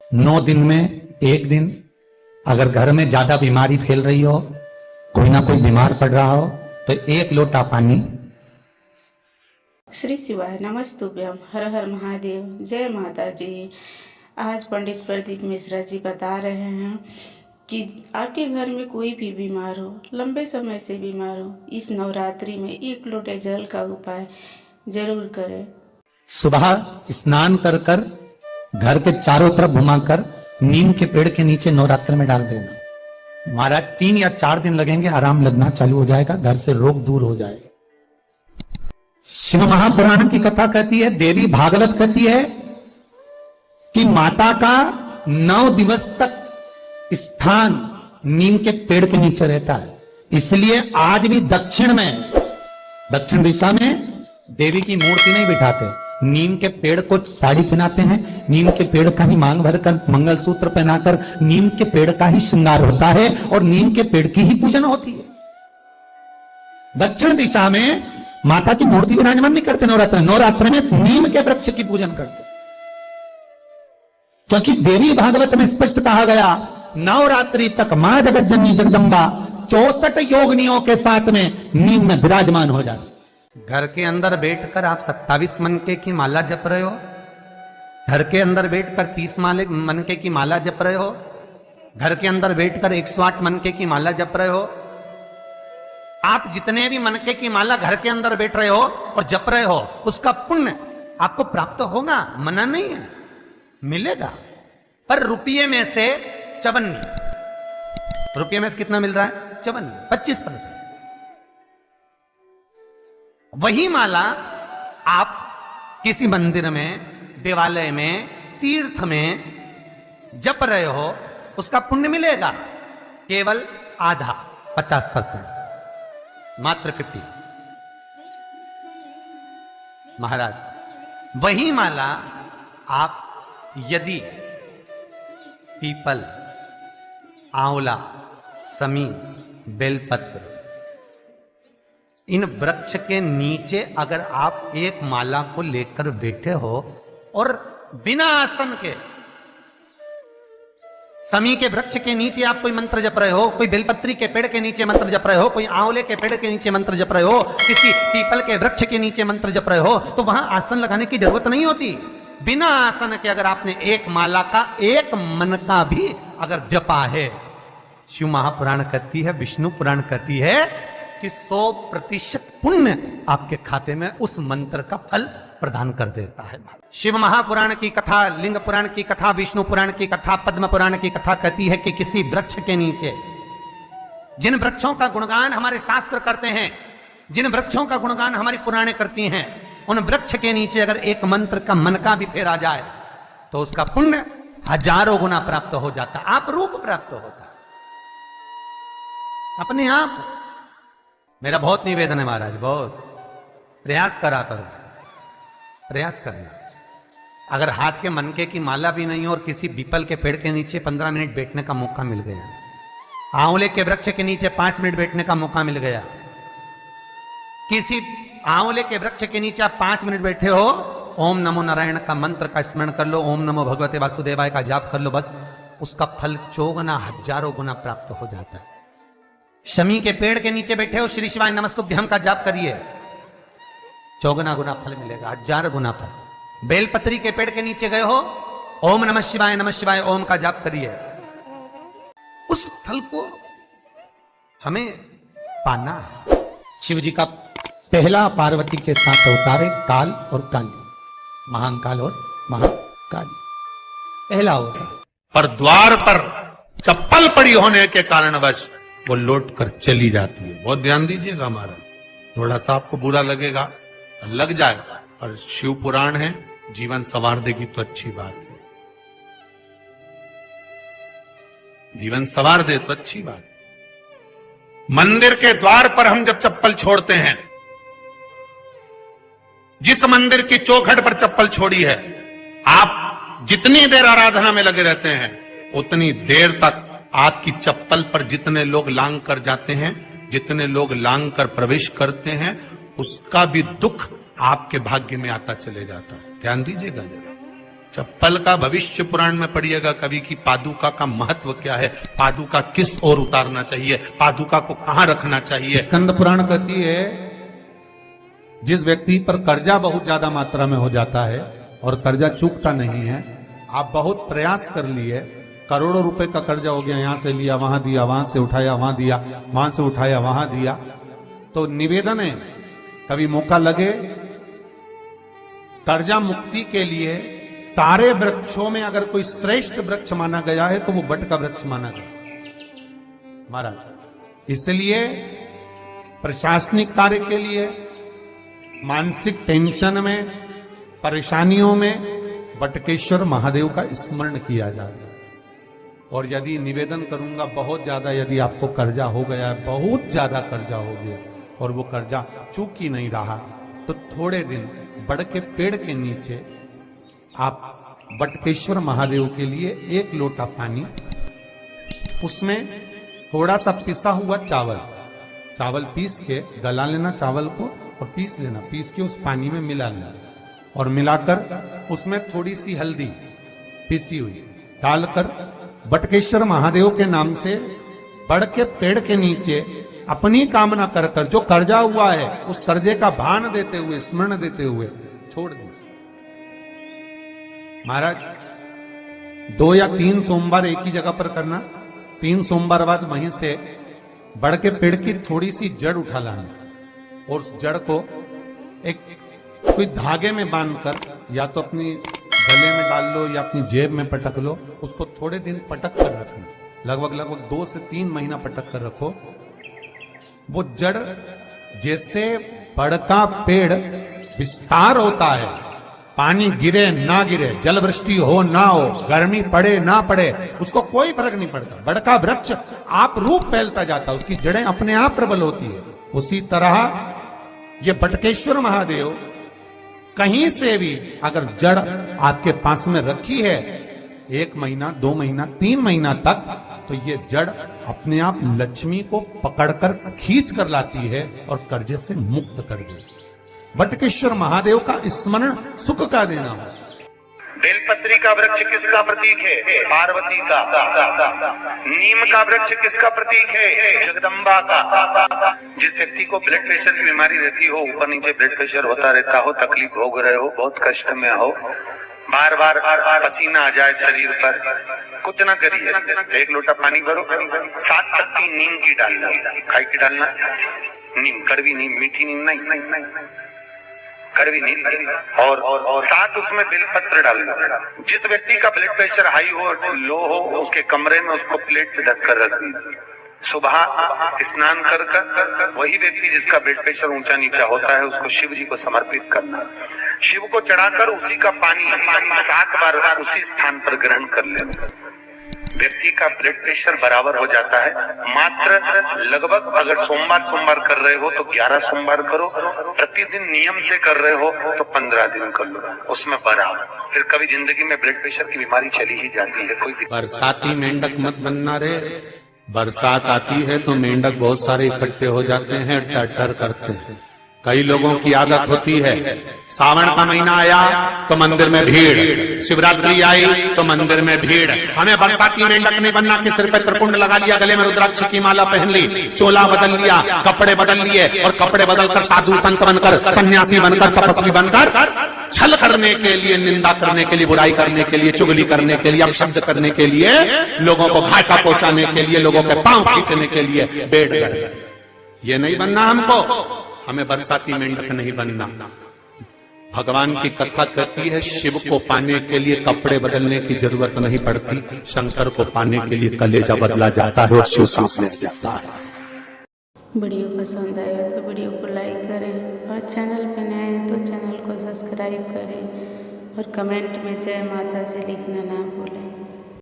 9 दिन में 1 दिन अगर घर में ज्यादा बीमारी फैल रही हो, कोई ना कोई बीमार पड़ रहा हो, तो 1 लोटा पानी। श्री शिवाय नमस्तुभ्यम, हर हर महादेव, जय माता जी। आज पंडित प्रदीप मिश्रा जी बता रहे हैं कि आपके घर में कोई भी बीमार हो, लंबे समय से बीमार हो, इस नवरात्रि में 1 लोटे जल का उपाय जरूर करें। सुबह स्नान कर कर घर के चारों तरफ घुमाकर नीम के पेड़ के नीचे नवरात्र में डाल देना। महाराज 3 या 4 दिन लगेंगे, आराम लगना चालू हो जाएगा, घर से रोग दूर हो जाएगा। शिव महापुराण की कथा कहती है, देवी भागवत कहती है कि माता का 9 दिवस तक स्थान नीम के पेड़ के नीचे रहता है। इसलिए आज भी दक्षिण दिशा में देवी की मूर्ति नहीं बिठाते, नीम के पेड़ को साड़ी पहनाते हैं, नीम के पेड़ का ही मांग भरकर मंगलसूत्र पहनाकर नीम के पेड़ का ही श्रृंगार होता है और नीम के पेड़ की ही पूजन होती है। दक्षिण दिशा में माता की मूर्ति विराजमान नहीं करते नवरात्र में नीम के वृक्ष की पूजन करते, क्योंकि देवी भागवत में स्पष्ट कहा गया, नवरात्रि तक मां जगत जननी जगदम्बा 64 योगिनियों के साथ में नीम में विराजमान हो जाती। घर के अंदर बैठकर आप 27 मनके की माला जप रहे हो, घर के अंदर बैठकर 30 मनके की माला जप रहे हो, घर के अंदर बैठकर 108 मनके की माला जप रहे हो। आप जितने भी मनके की माला घर के अंदर बैठ रहे हो और जप रहे हो, उसका पुण्य आपको प्राप्त होगा, मना नहीं है, मिलेगा। पर रुपये में से 54, रुपये में से कितना मिल रहा है? 54, 25%। वही माला आप किसी मंदिर में, देवालय में, तीर्थ में जप रहे हो, उसका पुण्य मिलेगा केवल आधा, 50%, मात्र 50। महाराज वही माला आप यदि पीपल, आंवला, समी, बेलपत्र, इन वृक्ष के नीचे अगर आप एक माला को लेकर बैठे हो और बिना आसन के, समी के वृक्ष के नीचे आप कोई मंत्र जप रहे हो, कोई बेलपत्री के पेड़ के नीचे मंत्र जप रहे हो, कोई आंवले के पेड़ के नीचे मंत्र जप रहे हो, किसी पीपल के वृक्ष के नीचे मंत्र जप रहे हो, तो वहां आसन लगाने की जरूरत नहीं होती। बिना आसन के अगर आपने एक माला का 1 मन का भी अगर जपा है, शिव महापुराण कहती है, विष्णु पुराण कहती है कि 100% पुण्य आपके खाते में उस मंत्र का फल प्रदान कर देता है। शिव महापुराण की कथा, लिंग पुराण की कथा, विष्णु पुराण की कथा, पद्म पुराण की कथा कहती है कि किसी वृक्ष के नीचे, जिन वृक्षों का गुणगान हमारे शास्त्र करते हैं, जिन वृक्षों का गुणगान हमारी पुराणे करती हैं, उन वृक्ष के नीचे अगर एक मंत्र का मन का भी फेरा जाए तो उसका पुण्य हजारों गुना प्राप्त हो जाता, आप रूप प्राप्त होता अपने आप। मेरा बहुत निवेदन है महाराज, बहुत प्रयास करा करो, प्रयास करना। अगर हाथ के मनके की माला भी नहीं हो और किसी पीपल के पेड़ के नीचे 15 मिनट बैठने का मौका मिल गया, आंवले के वृक्ष के नीचे 5 मिनट बैठने का मौका मिल गया, किसी आंवले के वृक्ष के नीचे आप 5 मिनट बैठे हो, ओम नमो नारायण का मंत्र का स्मरण कर लो, ओम नमो भगवते वासुदेवाय का जाप कर लो, बस उसका फल 4 गुना, हजारों गुना प्राप्त हो जाता है। शमी के पेड़ के नीचे बैठे हो, श्री शिवाय नमस्तुभ्यम का जाप करिए, 4 गुना फल मिलेगा, 1000 गुना फल। बेलपत्री के पेड़ के नीचे गए हो, ओम नमः शिवाय ओम का जाप करिए, उस फल को हमें पाना है। शिव जी का पहला पार्वती के साथ अवतार है काल और काली, महाकाल और महाकाली, पहला अवतार। पर द्वार पर चप्पल पड़ी होने के कारणवश वो लौट कर चली जाती है। बहुत ध्यान दीजिएगा महाराज, थोड़ा सा आपको बुरा लगेगा, लग जाएगा, और शिव पुराण है, जीवन संवार देगी तो अच्छी बात है, जीवन संवार दे तो अच्छी बात। मंदिर के द्वार पर हम जब चप्पल छोड़ते हैं, जिस मंदिर की चौखट पर चप्पल छोड़ी है, आप जितनी देर आराधना में लगे रहते हैं, उतनी देर तक आपकी चप्पल पर जितने लोग लांग कर जाते हैं, जितने लोग लांग कर प्रवेश करते हैं, उसका भी दुख आपके भाग्य में आता चले जाता है। ध्यान दीजिएगा जरा, चप्पल का भविष्य पुराण में पढ़िएगा कभी कि पादुका का महत्व क्या है, पादुका किस ओर उतारना चाहिए, पादुका को कहां रखना चाहिए। स्कंद पुराण कहती है जिस व्यक्ति पर कर्जा बहुत ज्यादा मात्रा में हो जाता है और कर्जा चूकता नहीं है, आप बहुत प्रयास कर लिए, करोड़ों रुपए का कर्जा हो गया, यहां से लिया वहां दिया, वहां से उठाया वहां दिया, वहां से उठाया वहां दिया, तो निवेदन है कभी मौका लगे कर्जा मुक्ति के लिए सारे वृक्षों में अगर कोई श्रेष्ठ वृक्ष माना गया है तो वो बट का वृक्ष माना गया महाराज। इसलिए प्रशासनिक कार्य के लिए, मानसिक टेंशन में, परेशानियों में बटकेश्वर महादेव का स्मरण किया जाता है। और यदि निवेदन करूंगा बहुत ज्यादा, यदि आपको कर्जा हो गया है, बहुत ज्यादा कर्जा हो गया और वो कर्जा चूक ही नहीं रहा, तो थोड़े दिन बड़ के पेड़ के नीचे आप बटकेश्वर महादेव के लिए 1 लोटा पानी, उसमें थोड़ा सा पिसा हुआ चावल पीस के गला लेना चावल को और पीस लेना, पीस के उस पानी में मिला लेना और मिलाकर उसमें थोड़ी सी हल्दी पीसी हुई डालकर बटकेश्वर महादेव के नाम से बड़ के पेड़ के नीचे अपनी कामना कर कर जो कर्जा हुआ है उस कर्जे का भान देते हुए, स्मरण देते हुए छोड़ दीजिए। महाराज 2 या 3 सोमवार एक ही जगह पर करना, 3 सोमवार बाद वहीं से बड़ के पेड़ की थोड़ी सी जड़ उठा लाना और उस जड़ को एक कोई धागे में बांधकर या तो अपनी गले में डाल लो या अपनी जेब में पटक लो, उसको थोड़े दिन पटक कर रखना, लगभग 2 से 3 महीना पटक कर रखो। वो जड़ जैसे बड़ का पेड़ विस्तार होता है, पानी गिरे ना गिरे, जल वृष्टि हो ना हो, गर्मी पड़े ना पड़े, उसको कोई फर्क नहीं पड़ता, बड़ का वृक्ष आप रूप फैलता जाता, उसकी जड़ें अपने आप प्रबल होती है। उसी तरह ये बटकेश्वर महादेव कहीं से भी अगर जड़ आपके पास में रखी है 1 महीना, 2 महीना, 3 महीना तक, तो ये जड़ अपने आप लक्ष्मी को पकड़कर खींच कर लाती है और कर्जे से मुक्त कर देती है। बटकेश्वर महादेव का स्मरण सुख का देना हो। बेलपत्री का वृक्ष किसका प्रतीक है? पार्वती का। नीम का वृक्ष किसका प्रतीक है? जगदम्बा का। जिस व्यक्ति को ब्लड प्रेशर की बीमारी रहती हो, ऊपर नीचे ब्लड प्रेशर होता रहता हो, तकलीफ भोग रहे हो, बहुत कष्ट में हो, बार बार पसीना आ जाए शरीर पर, कुछ ना करिए, 1 लोटा पानी भरो, 7 पत्ती नीम की डालना, खाई की डालना, नीम, कड़वी नीम, मीठी नीम नहीं, कड़वी नीम, और साथ उसमें बेलपत्र डालना। जिस व्यक्ति का ब्लड प्रेशर हाई हो, लो हो, उसके कमरे में उसको प्लेट से ढक कर रख दीजिए। सुबह स्नान कर वही व्यक्ति जिसका ब्लड प्रेशर ऊंचा नीचा होता है उसको शिव जी को समर्पित करना, शिव को चढ़ाकर उसी का पानी 7 बार उसी स्थान पर ग्रहण कर लेना। व्यक्ति का ब्लड प्रेशर बराबर हो जाता है। मात्र लगभग अगर सोमवार कर रहे हो तो 11 सोमवार करो, प्रतिदिन नियम से कर रहे हो तो 15 दिन कर लो, उसमें बराबर। फिर कभी जिंदगी में ब्लड प्रेशर की बीमारी चली ही जाती है। कोई बरसाती मेंढक मत बनना रे, बरसात आती है तो मेंढक बहुत सारे इकट्ठे हो जाते हैं, टर करते हैं। कई लोगों की आदत होती है, सावन का महीना आया तो मंदिर में भीड़, शिवरात्रि आई तो मंदिर में भीड़। हमें बरसाती मेंढक नहीं बनना कि सिर पे त्रिपुंड लगा लिया, गले में रुद्राक्ष की माला पहन ली, चोला बदल लिया, कपड़े बदल लिए और कपड़े बदलकर साधु संत बनकर, सन्यासी बनकर, तपस्वी बनकर छल करने के लिए, निंदा करने के लिए, बुराई करने के लिए, चुगली करने के लिए, अपशब्द करने के लिए, लोगों को घाटा पहुंचाने के लिए, लोगों के पांव खींचने के लिए बैठ गए। ये नहीं बनना हमको, हमें बरसाती मेंढक नहीं बनना। भगवान की कथा कहती है शिव को पाने के लिए कपड़े बदलने की जरूरत नहीं पड़ती, शंकर को पाने के लिए कलेजा बदला जाता है और शिव सांस लिया जाता है। वीडियो पसंद आया तो वीडियो को लाइक करें और चैनल पर नए हैं तो चैनल को सब्सक्राइब करें और कमेंट में जय माता जी लिखना ना भूलें।